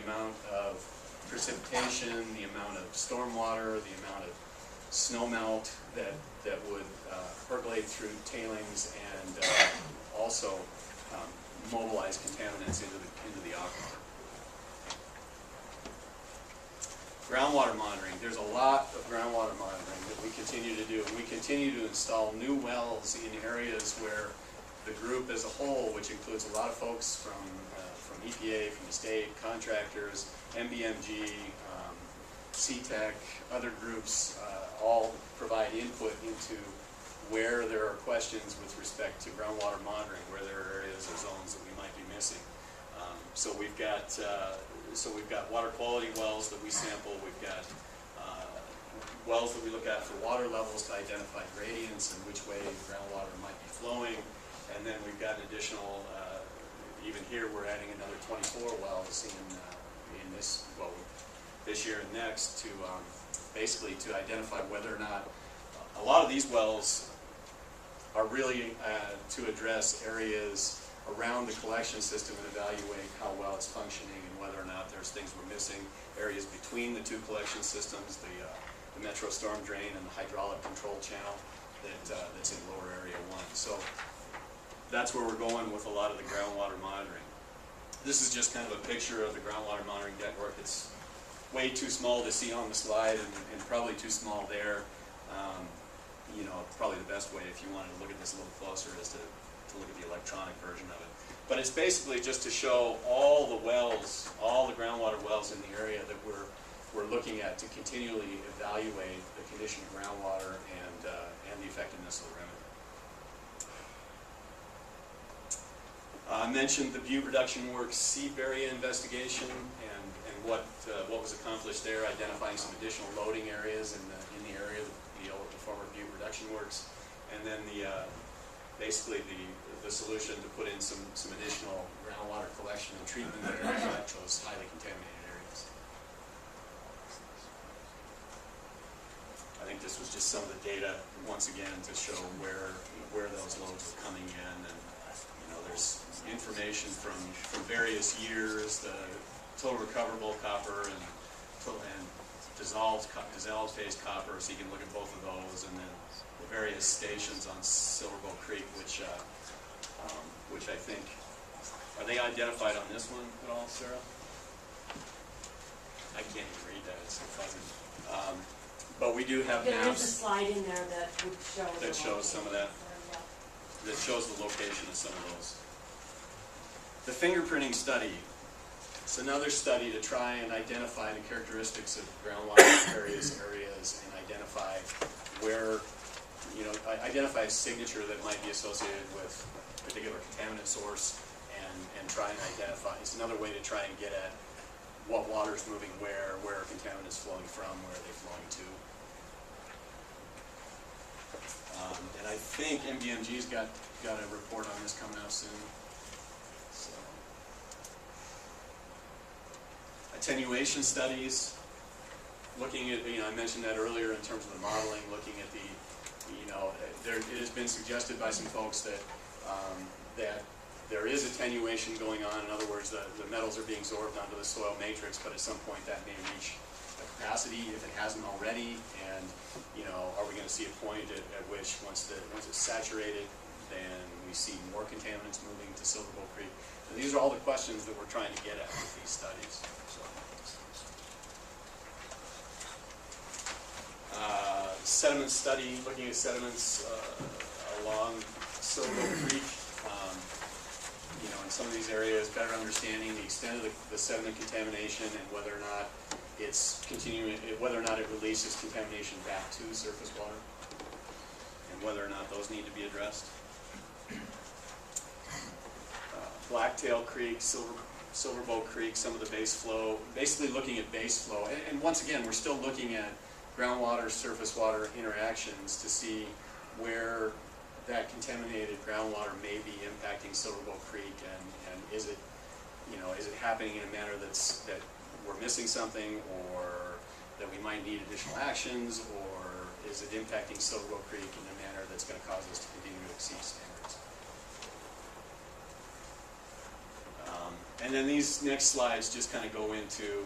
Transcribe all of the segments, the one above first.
amount of precipitation, the amount of stormwater, the amount of snowmelt that would percolate through tailings and also mobilize contaminants into the aquifer. Groundwater monitoring. There's a lot of groundwater monitoring that we continue to do, and we continue to install new wells in areas where the group as a whole, which includes a lot of folks from EPA, from the state, contractors, MBMG, CTEC, other groups, all provide input into where there are questions with respect to groundwater monitoring, where there are areas or zones that we might be missing. So we've got water quality wells that we sample. We've got wells that we look at for water levels to identify gradients and which way groundwater might be flowing. And then we've got an additional, even here we're adding another 24 wells in this year and next to basically to identify whether or not a lot of these wells are really to address areas around the collection system and evaluate how well it's functioning and whether or not there's things we're missing, areas between the two collection systems, the metro storm drain and the hydraulic control channel that's in lower area 1. So that's where we're going with a lot of the groundwater monitoring. This is just kind of a picture of the groundwater monitoring network. It's way too small to see on the slide and probably too small there. You know, probably the best way if you wanted to look at this a little closer is to look at the electronic version of it. But it's basically just to show all the wells, all the groundwater wells in the area that we're looking at to continually evaluate the condition of groundwater and the effectiveness of the remedy. I mentioned the Butte Reduction Works seep area investigation and what was accomplished there, identifying some additional loading areas in the area, the former Butte Reduction Works, and then basically the solution to put in some additional groundwater collection and treatment to collect those highly contaminated areas. I think this was just some of the data once again to show where those loads were coming in, and there's information from various years, the total recoverable copper and dissolved phase copper, so you can look at both of those, and then the various stations on Silver Bow Creek, which I think, are they identified on this one at all, Sarah? I can't even read that, it's so fuzzy. But we do have maps. There's a slide in there that would show that shows some of that. That shows the location of some of those. The fingerprinting study. It's another study to try and identify the characteristics of groundwater in various areas and identify where, identify a signature that might be associated with a particular contaminant source and try and identify. It's another way to try and get at what water is moving where are contaminants flowing from, where are they flowing to. And I think MBMG's got a report on this coming out soon. So, attenuation studies, looking at, I mentioned that earlier in terms of the modeling, looking at the, it has been suggested by some folks that there is attenuation going on. In other words, the metals are being absorbed onto the soil matrix, but at some point that may reach a capacity if it hasn't already. And are we going to see a point at which once it's saturated, then we see more contaminants moving to Silver Bow Creek? And these are all the questions that we're trying to get at with these studies. So, sediment study, looking at sediments along Silver Bow Creek. In some of these areas, better understanding the extent of the sediment contamination and whether or not it's continuing, whether or not it releases contamination back to surface water, and whether or not those need to be addressed. Blacktail Creek, Silver Bow Creek, some of the base flow, basically looking at base flow. And once again, we're still looking at groundwater, surface water interactions to see where that contaminated groundwater may be impacting Silver Bow Creek, and is it, is it happening in a manner that we're missing something, or that we might need additional actions, or is it impacting Silver Bow Creek in a manner that's going to cause us to continue to exceed standards? And then these next slides just kind of go into,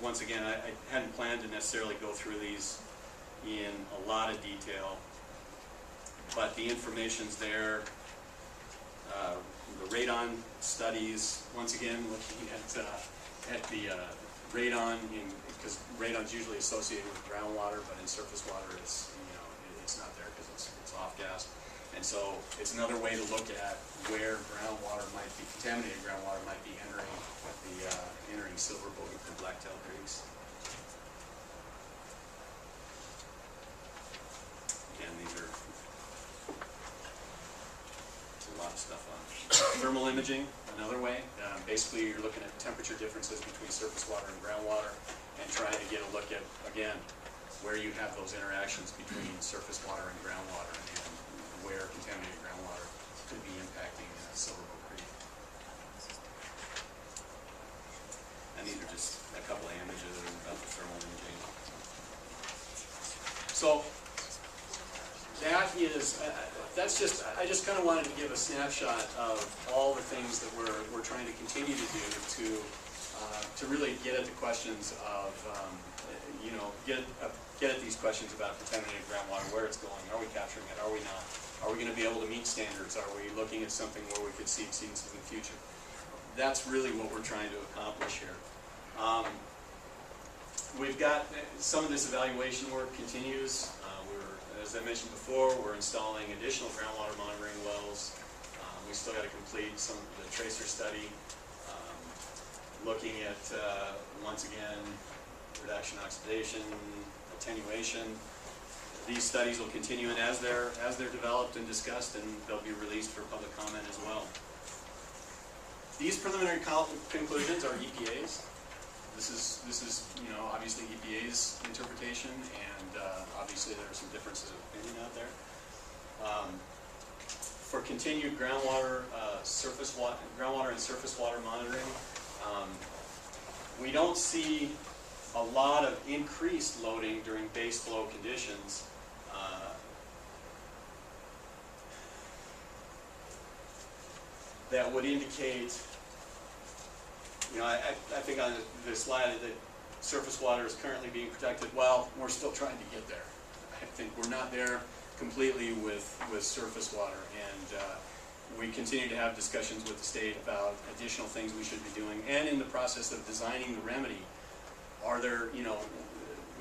once again, I hadn't planned to necessarily go through these in a lot of detail, but the information's there. The radon studies, once again, looking at the radon, because radon's usually associated with groundwater, but in surface water it's, it's not there because it's off gas. And so it's another way to look at where groundwater might be, contaminated groundwater might be entering Silver Boat and Blacktail creeks. Again, these are, there's a lot of stuff on thermal imaging, another way. Basically, you're looking at temperature differences between surface water and groundwater and trying to get a look at, again, where you have those interactions between surface water and groundwater and where contaminated groundwater could be impacting Silver Boat Creek. And these are just a couple of images about the thermal imaging. So that is, I just kind of wanted to give a snapshot of all the things that we're trying to continue to do to really get at the questions of, get at these questions about contaminated groundwater, where it's going, are we capturing it, are we not, are we going to be able to meet standards, are we looking at something where we could see exceedances in the future. That's really what we're trying to accomplish here. We've got some of this evaluation work continues. As I mentioned before, we're installing additional groundwater monitoring wells. We still got to complete some of the tracer study, looking at, once again, reduction, oxidation, attenuation. These studies will continue, and as they're developed and discussed, and they'll be released for public comment as well. These preliminary conclusions are EPA's. This is obviously EPA's interpretation, and obviously there are some differences of opinion out there. For continued groundwater and surface water monitoring, we don't see a lot of increased loading during base flow conditions. That would indicate, I think on the slide that surface water is currently being protected. Well, we're still trying to get there. I think we're not there completely with surface water, and we continue to have discussions with the state about additional things we should be doing, and in the process of designing the remedy, are there,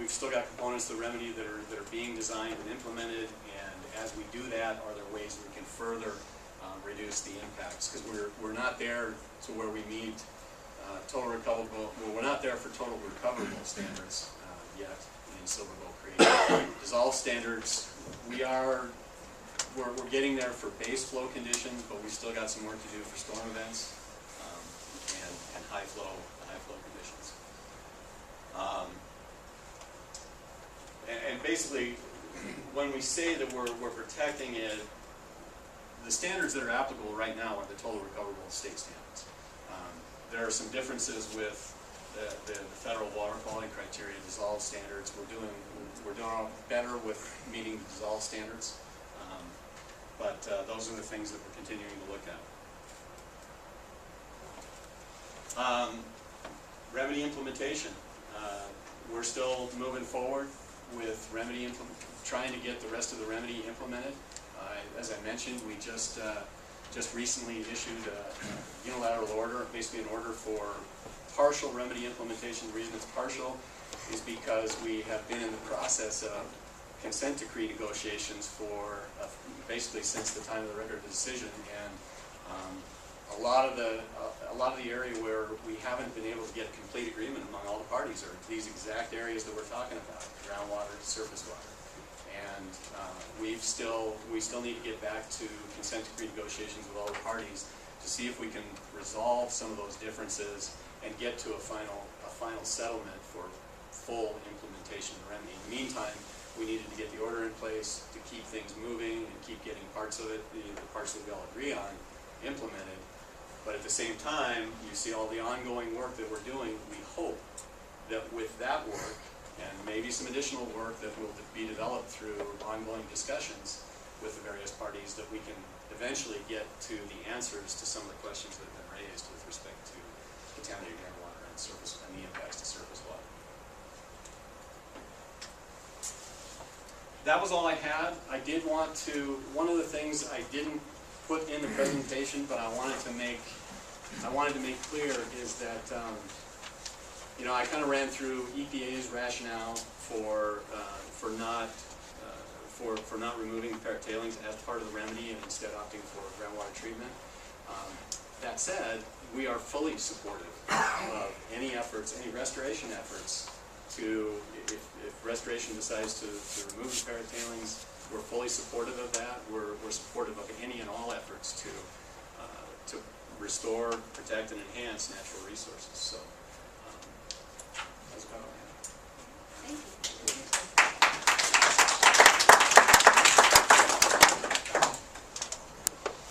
we've still got components of the remedy that are being designed and implemented, and as we do that, are there ways that we can further reduce the impacts? Because we're not there to where we meet total recoverable, well, we're not there for total recoverable standards yet in Silver Boat Creek. Dissolve standards, we're getting there for base flow conditions, but we still got some work to do for storm events and high flow conditions. And basically, when we say that we're protecting it, the standards that are applicable right now are the total recoverable state standards. There are some differences with the federal water quality criteria, dissolve standards. We're doing better with meeting the dissolve standards, but those are the things that we're continuing to look at. Remedy implementation. We're still moving forward with remedy trying to get the rest of the remedy implemented. As I mentioned, we just recently issued a unilateral order, basically an order for partial remedy implementation. The reason it's partial is because we have been in the process of consent decree negotiations for basically since the time of the record of decision, and a lot of the area where we haven't been able to get a complete agreement among all the parties are these exact areas that we're talking about: groundwater, surface water. And we still need to get back to consent decree negotiations with all the parties to see if we can resolve some of those differences and get to a final settlement for full implementation of the remedy. In the meantime, we needed to get the order in place to keep things moving and keep getting parts of it, the parts that we all agree on, implemented. But at the same time, you see all the ongoing work that we're doing. We hope that with that work, and maybe some additional work that will be developed through ongoing discussions with the various parties, that we can eventually get to the answers to some of the questions that have been raised with respect to contaminated groundwater and surface and the impacts to surface water. That was all I had. I did want to, one of the things I didn't put in the presentation, but I wanted to make clear is that, you know, I kind of ran through EPA's rationale for not removing Parrot Tailings as part of the remedy and instead opting for groundwater treatment. That said, we are fully supportive of any efforts, any restoration efforts to, if restoration decides to remove the Parrot Tailings, we're fully supportive of that. We're supportive of any and all efforts to restore, protect, and enhance natural resources. So.